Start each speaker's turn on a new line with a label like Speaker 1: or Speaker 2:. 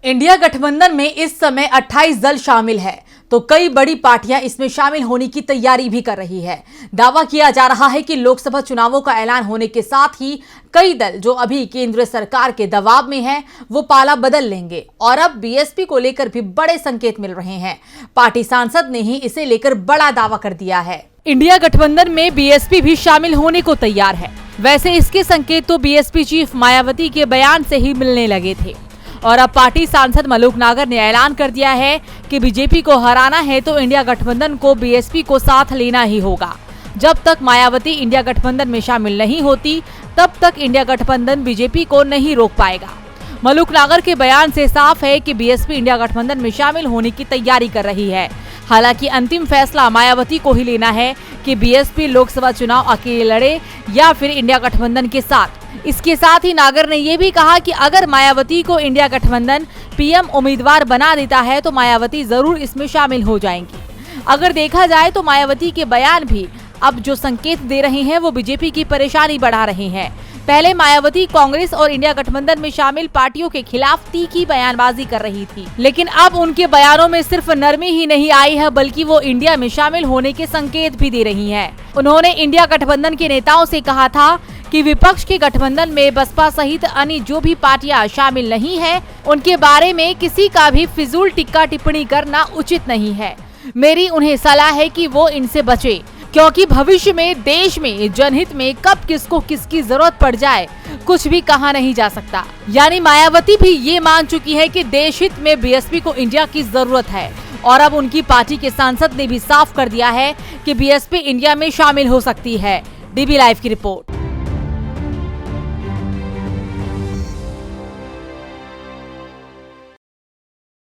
Speaker 1: India गठबंधन में इस समय 28 दल शामिल है, तो कई बड़ी पार्टियां इसमें शामिल होने की तैयारी भी कर रही है। दावा किया जा रहा है कि लोकसभा चुनावों का ऐलान होने के साथ ही कई दल जो अभी केंद्र सरकार के दबाव में हैं, वो पाला बदल लेंगे और अब बीएसपी को लेकर भी बड़े संकेत मिल रहे हैं। पार्टी सांसद ने ही इसे लेकर बड़ा दावा कर दिया है। इंडिया गठबंधन में बीएसपी भी शामिल होने को तैयार है। वैसे इसके संकेत तो बीएसपी चीफ मायावती के बयान से ही मिलने लगे थे और अब पार्टी सांसद मलूक नागर ने ऐलान कर दिया है कि बीजेपी को हराना है तो इंडिया गठबंधन को बीएसपी को साथ लेना ही होगा। जब तक मायावती इंडिया गठबंधन में शामिल नहीं होती, तब तक इंडिया गठबंधन बीजेपी को नहीं रोक पाएगा। मलूक नागर के बयान से साफ है कि बीएसपी इंडिया गठबंधन में शामिल होने की तैयारी कर रही है। हालांकि अंतिम फैसला मायावती को ही लेना है कि बीएसपी लोकसभा चुनाव अकेले लड़े या फिर इंडिया गठबंधन के साथ। इसके साथ ही नागर ने यह भी कहा कि अगर मायावती को इंडिया गठबंधन पीएम उम्मीदवार बना देता है तो मायावती जरूर इसमें शामिल हो जाएंगी। अगर देखा जाए तो मायावती के बयान भी अब जो संकेत दे रहे हैं वो बीजेपी की परेशानी बढ़ा रहे हैं। पहले मायावती कांग्रेस और इंडिया गठबंधन में शामिल पार्टियों के खिलाफ तीखी बयानबाजी कर रही थी, लेकिन अब उनके बयानों में सिर्फ नरमी ही नहीं आई है, बल्कि वो इंडिया में शामिल होने के संकेत भी दे रही हैं। उन्होंने इंडिया गठबंधन के नेताओं से कहा था कि विपक्ष के गठबंधन में बसपा सहित अन्य जो भी पार्टियां शामिल नहीं है, उनके बारे में किसी का भी फिजूल टिक्का टिप्पणी करना उचित नहीं है। मेरी उन्हें सलाह है कि वो इनसे बचे, क्योंकि भविष्य में देश में जनहित में कब किसको किसकी जरूरत पड़ जाए कुछ भी कहा नहीं जा सकता। यानी मायावती भी ये मान चुकी है कि देश हित में बीएसपी को इंडिया की जरूरत है और अब उनकी पार्टी के सांसद ने भी साफ कर दिया है कि बीएसपी इंडिया में शामिल हो सकती है। डीबी लाइव की रिपोर्ट।